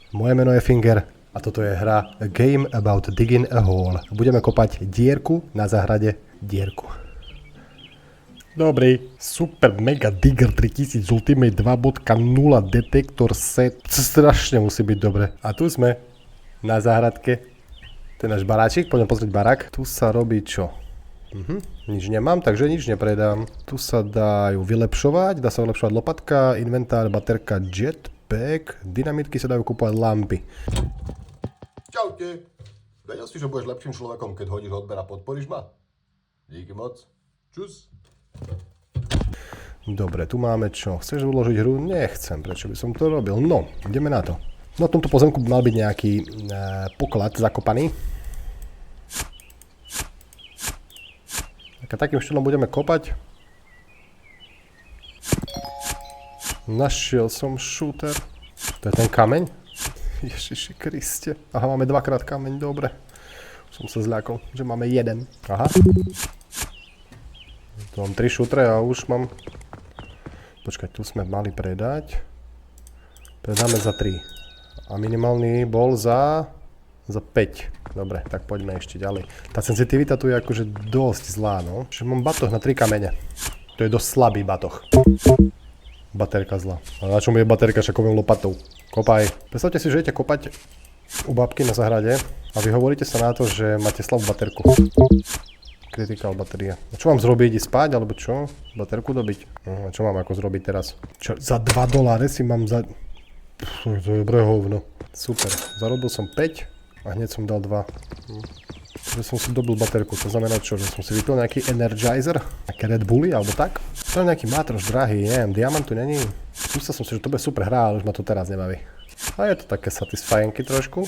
Moje meno je Finger a toto je hra A Game About Digging a Hole. Budeme kopať dierku na záhrade dierku. Dobrý, Super Mega Digger 3000 Ultimate 2.0 detektor set. Strašne musí byť dobre. A tu sme na záhradke. To je náš baráčik, poďme pozrieť barák. Tu sa robí čo? Nič nemám, takže nič nepredám. Tu sa dajú vylepšovať, dá sa vylepšovať lopatka, inventár, baterka, jetpack, dynamitky sa dajú kúpovať lampy. Čaute. Vedel si, že budeš lepším človekom, keď hodíš odber a podporíš ma? Díky moc. Čus. Dobre, tu máme čo? Chceš uložiť hru? Nechcem, prečo by som to robil? No, ideme na to. Na tomto pozemku by mal byť nejaký poklad zakopaný. A takým štýlom budeme kopať. Našiel som šúter. To je ten kameň? Ježiši Kriste. Aha, máme dvakrát kameň, dobre. Som sa zľakol, že máme jeden. Aha. Tu mám 3 šútre a už mám... Počkaj, tu sme mali predať. Predáme za 3. A minimálny bol za 5. Dobre, tak poďme ešte ďalej. Tá senzitivita tu je akože dosť zlá, no. Čiže mám batoh na 3 kamene. To je dosť slabý batoh. Baterka zlá. A na čom je baterka, však kopem lopatou. Kopaj. Predstavte si, že idete kopať u babky na záhrade a vy hovoríte sa na to, že máte slabú baterku. Critical bateria. A čo mám zrobiť? Ísť spať, alebo čo? Baterku dobiť? A čo mám ako zrobiť teraz? Čo, za $2 si mám za... To je dobré hovno. Super. Zarobil som 5. A hneď som dal 2. Že som si dobil baterku, to znamená čo? Že som si vypil nejaký Energizer? Nejaké Red Bully, alebo tak? To je nejaký mátroš drahý, neviem, diamant tu není. Myslel som si, že to bude super hra, ale už ma to teraz nebaví. A je to také satisfyingky trošku.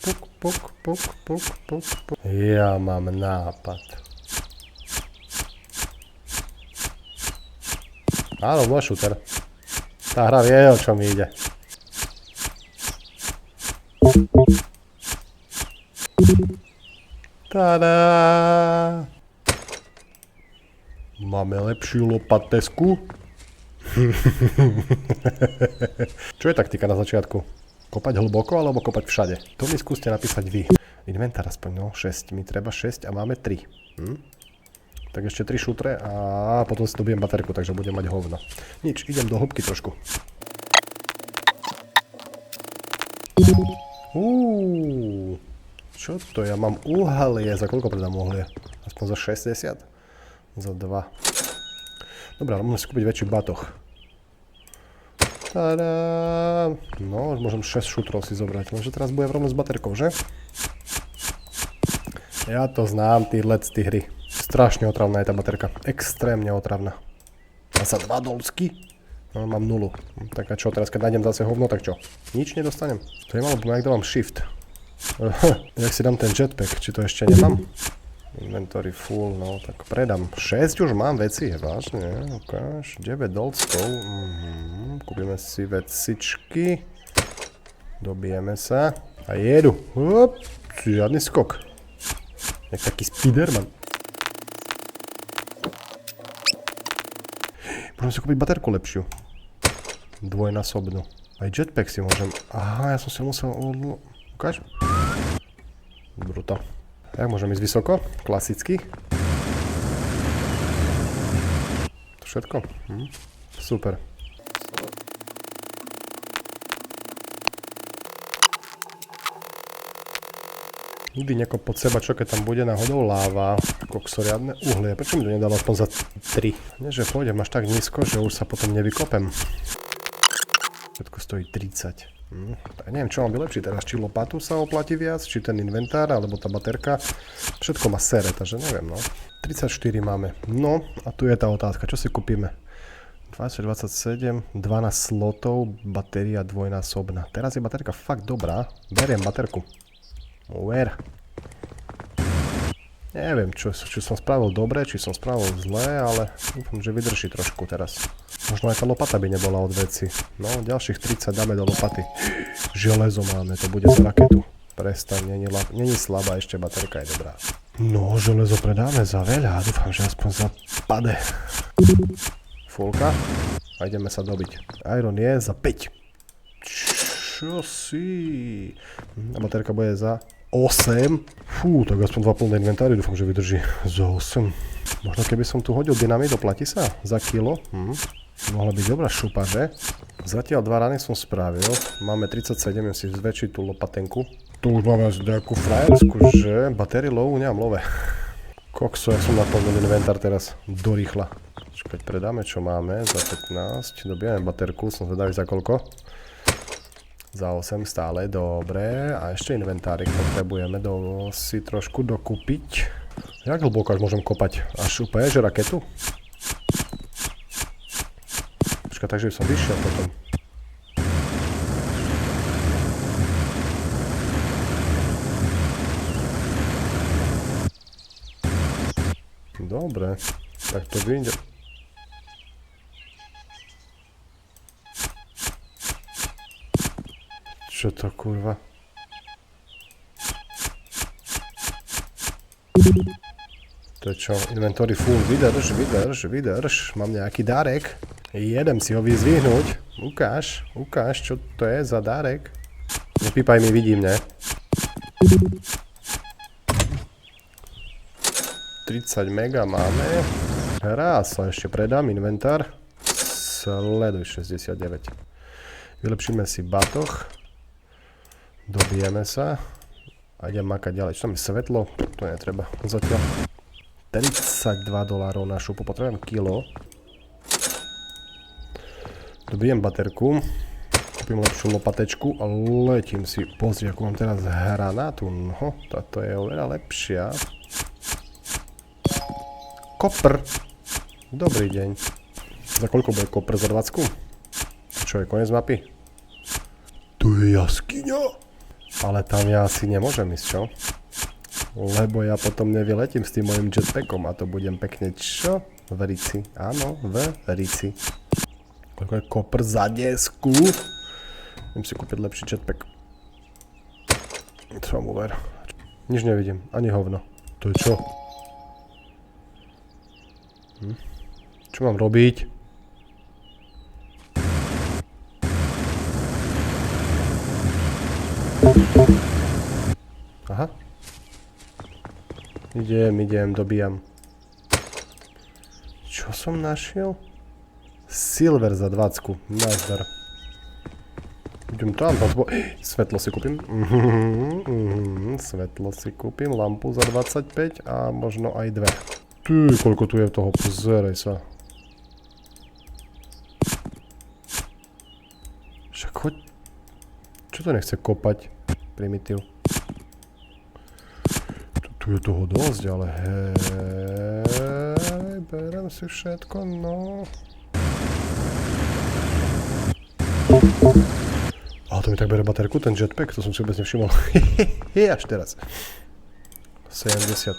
Puk, puk, puk, puk, puk, puk. Ja mám nápad. Áno, môj šúter. Tá hra vie, o čom ide. Tada! Máme lepšiu lopatesku. Čo je taktika na začiatku? Kopať hlboko alebo kopať všade? To mi skúste napísať vy. Inventár aspoň, no 6. Mi treba 6 a máme 3. Tak ešte 3 šutre a potom si dobijem baterku, takže budem mať hovno. Nič, idem do hĺbky trošku. Čo to? Ja mám uhlie. Za koľko predám uhlie? Aspoň za 60? Za 2. Dobre, ale môžem si kúpiť väčší batoh. Tada! No, môžem 6 šutrov si zobrať. Lenže teraz bude problém s baterkou, že? Ja to znám, tí hry. Strašne otravná je tá baterka. Extrémne otravná. A za $2? No, mám 0. Tak a čo, teraz keď nájdem zase hovno, tak čo? Nič nedostanem. To je malo, jak dávam shift. Jak si dám ten jetpack, či to ešte nemám? Inventory full, no tak predám. 6 už mám veci, je vážne, ukáž. 9 dolcov. Kúpime si vecičky. Dobijeme sa. A jedu. Hop, žiadny skok. Jak taký Spiderman. Môžem si kúpiť baterku lepšiu. Dvojnásobnú. Aj jetpack si môžem. Aha, ja som si musel... Ukáž? Bruto. Jak môžem ísť vysoko? Klasicky. To všetko? Super. Nikdy nekop pod seba, čo keď tam bude náhodou láva. Koksoriadne uhlie. Prečo mi to nedalo aspoň za 3? Nie, že pôjdem až tak nízko, že už sa potom nevykopem. Všetko stojí 30. Tak neviem, čo mám vylepšiť teraz. Či lopatu sa oplatí viac, či ten inventár, alebo tá baterka. Všetko má sere, takže neviem, no. 34 máme. No, a tu je tá otázka. Čo si kúpime? 27, 12 slotov, batéria dvojnásobná. Teraz je baterka fakt dobrá. Beriem baterku. Uver. Neviem, či som spravil dobre, či som spravil zle, ale dúfam, že vydrží trošku teraz. Možno aj tá lopata by nebola od veci. No, ďalších 30 dáme do lopaty. Železo máme, to bude za raketu. Prestaň, není slabá, ešte baterka je dobrá. No, železo predáme za veľa, dúfam, že aspoň za pade. Fulka. A ideme sa dobiť. Iron je za 5. Čo si? A baterka bude za 8. Fú, tak aspoň 2 plné inventári, dúfam, že vydrží za 8. Možno keby som tu hodil dynamit, oplatí sa? Za kilo? Mohla byť dobrá šupa, že? Zatiaľ 2 rany som spravil. Máme 37, ja si zväčšiť tú lopatenku. Tu už máme nejakú frajersku, že? Batérie low, nemám love. Kokso, ja som naplnil inventár teraz do rýchla. Keď predáme, čo máme, za 15. Dobijeme baterku, som zvedavý za koľko. Za 8 stále, dobre. A ešte inventárik potrebujeme si trošku dokúpiť. Jak hlboko až môžem kopať? Až úplne, že raketu? Počkaj, takže by som vyšiel potom. Dobre, tak to vyjde. Čo to kurva? To je čo? Inventory full, vydrž. Mám nejaký dárek. Jedem si ho vyzvihnúť. Ukáž, čo to je za dárek. Nepípaj mi, vidím, ne? 30 mega máme. Raz sa ešte predám, inventár. Sleduj 69. Vylepšíme si batoh. Dobijeme sa. A idem makať ďalej. Čo tam je svetlo? To netreba. Zatiaľ. $32 na šupu. Potrebujem kilo. Dobijem baterku. Kúpim lepšiu lopatečku a letím si. Pozri, ako mám teraz hranátu. No, táto je oveľa lepšia. Kopr. Dobrý deň. Za koľko bude kopr? Za 20? Čo je koniec mapy? Tu je jaskyňa. Ale tam ja asi nemôžem ísť, čo? Lebo ja potom nevyletím s tým mojim jetpackom a to budem pekne čo? V rici. Áno, v rici. Koľko je kopr za desku? Idem si kúpiť lepší jetpack. Čo mu ver? Nič nevidím, ani hovno. To je čo? Čo mám robiť? Aha. Idem, dobijam. Čo som našiel? Silver za 20. Nazdar. Idem tam, svetlo si kúpim. Svetlo si kúpim, lampu za 25 a možno aj 2. Ty, koľko tu je toho, pozerej sa. Však choď. Čo to nechce kopať? Primitív. Tu je toho dosť, ale hej, berem si všetko, no. Ale to mi tak bere baterku, ten jetpack, to som si vôbec nevšimol. Až teraz. 75.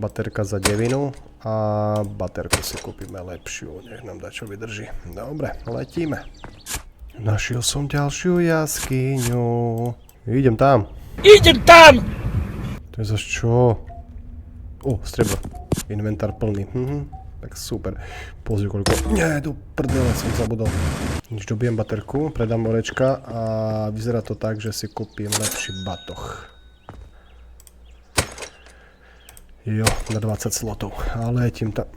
Baterka za 9 a baterku si kúpime lepšiu, nech nám dá čo vydrží. Dobre, letíme. Našiel som ďalšiu jaskyňu. Idem tam. To je zase čo? O, strebro. Inventár plný. Tak super. Pozri koľko. Nie, do prdele som zabudol. Nič, dobijem baterku, predám orečka a vyzerá to tak, že si kúpim lepší batoh. Jo, na 20 slotov. Ale letím tam.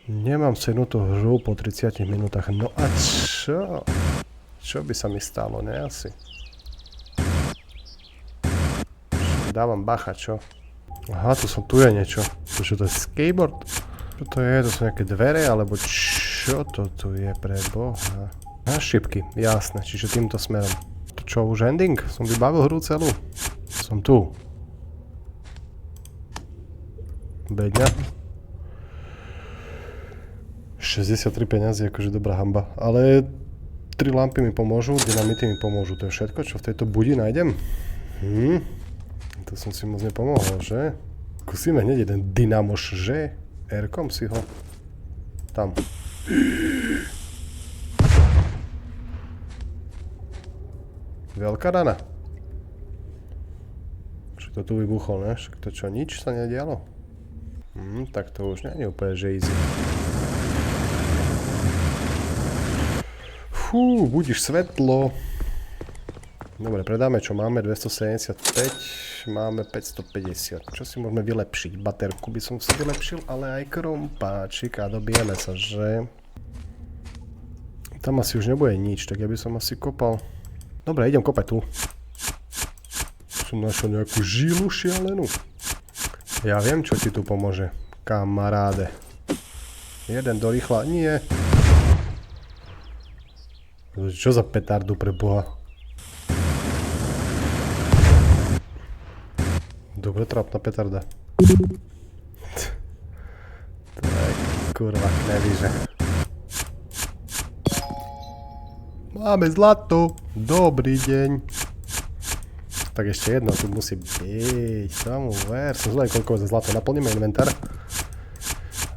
Nemám sednutú hru po 30 minútach. No a čo? Čo by sa mi stalo, ne asi? Dávam bacha, čo? Aha, tu je niečo. Čo to je skateboard? Čo to je? To sú nejaké dvere, alebo čo to tu je pre boha? A šipky, jasné, čiže týmto smerom. To čo, už ending? Som vybavil hru celú? Som tu. Bedňa. 63 peňazí, akože dobrá hamba. Ale 3 lampy mi pomôžu, dynamity mi pomôžu. To je všetko, čo v tejto budi nájdem? To som si moc nepomohol, že? Skúsime hneď jeden dynamoš, že? R-kom si ho. Tam. Veľká rana. Čo to tu vybuchol, ne? Však to čo, nič sa nedialo? Tak to už nie je úplne, že easy. Fú, budíš svetlo. Dobre, predáme čo máme, 275, máme 550. Čo si môžeme vylepšiť? Baterku by som si vylepšil, ale aj krompáčik a dobijeme sa, že? Tam asi už nebude nič, tak ja by som asi kopal. Dobre, idem kopať tu. Som našiel nejakú žilu šialenú. Ja viem, čo ti tu pomôže, kamaráde. Jeden do rýchla, nie. Čo za petardu pre Boha? Dobre trápna petarda. Tak, kurva, nevíže. Máme zlato. Dobrý deň. Tak ešte jedno tu musí byť. Samu ver. Som zvedavý, koľko za zlato. Naplníme inventár.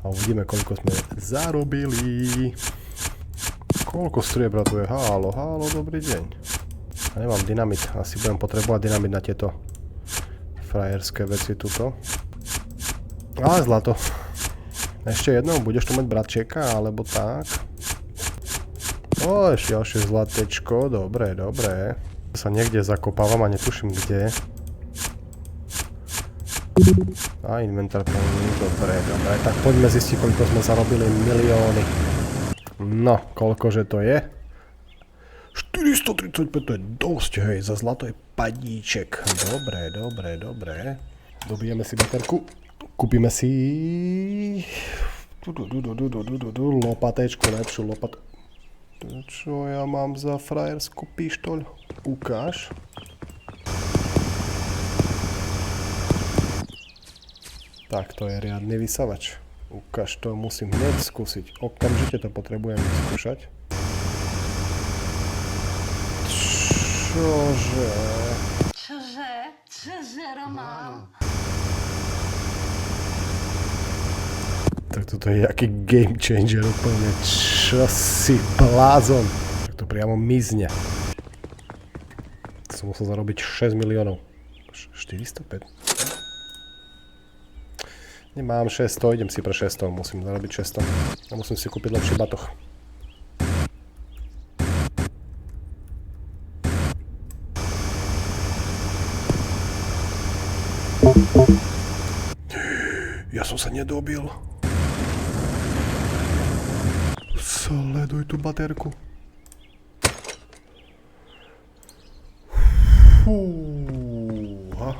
A uvidíme, koľko sme zarobili. Koľko striebra tu je? Hálo, dobrý deň. A nemám dynamit. Asi budem potrebovať dynamit na tieto frajerské veci tuto. Ale zlato. Ešte jednou, budeš tu mať bratčeka, alebo tak. O, ešte ďalšie zlatečko, dobre. Sa niekde zakopávam a netuším kde. A inventár plný, dobre. Tak poďme zistiť, koľko sme zarobili milióny. No, koľkože to je? 435, to je dosť, hej, za zlato je padíček. Dobre. Dobijeme si baterku. Kúpime si lopatečku, lepšiu lopat. Čo ja mám za frajerskú pištoľ? Ukáž. Tak, to je riadny vysavač. Ukáž, to musím hneď skúsiť. Okamžite to potrebujem vyskúšať. Čože, Román? Tak toto je jaký game changer úplne. Čo si blázon? Tak to priamo mizne. Som musel zarobiť 6 miliónov. 405? Nemám 600, idem si pre 600, musím zarobiť 600. A musím si kúpiť lepší batoh. Ja som sa nedobil. Sleduj tú baterku. Fúha.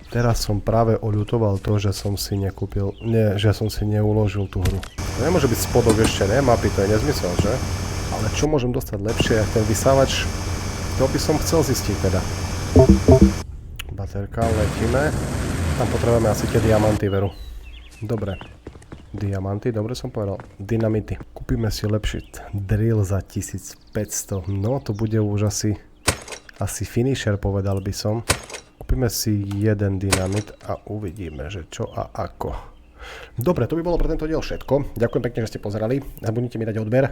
Teraz som práve oľutoval to, že som si nekúpil, že som si neuložil tú hru. To nemôže byť spodok ešte, ne? Mapy, to je nezmysel, že? Ale čo môžem dostať lepšie, ako ten vysávač? To by som chcel zistiť teda. Baterka, letíme. Tam potrebujeme asi tie diamanty, veru. Dobre. Diamanty, dobre som povedal. Dynamity. Kúpime si lepší drill za 1500. No, to bude už asi finisher, povedal by som. Kúpime si jeden dynamit a uvidíme, že čo a ako. Dobre, to by bolo pre tento diel všetko. Ďakujem pekne, že ste pozerali. Zabudnite mi dať odber.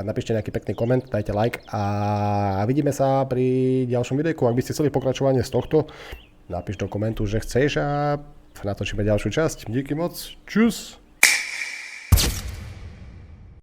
Napíšte nejaký pekný koment, dajte like a vidíme sa pri ďalšom videjku. Ak by ste chceli pokračovanie z tohto, napíš do komentu, že chceš a natočíme ďalšiu časť. Díky moc. Čus.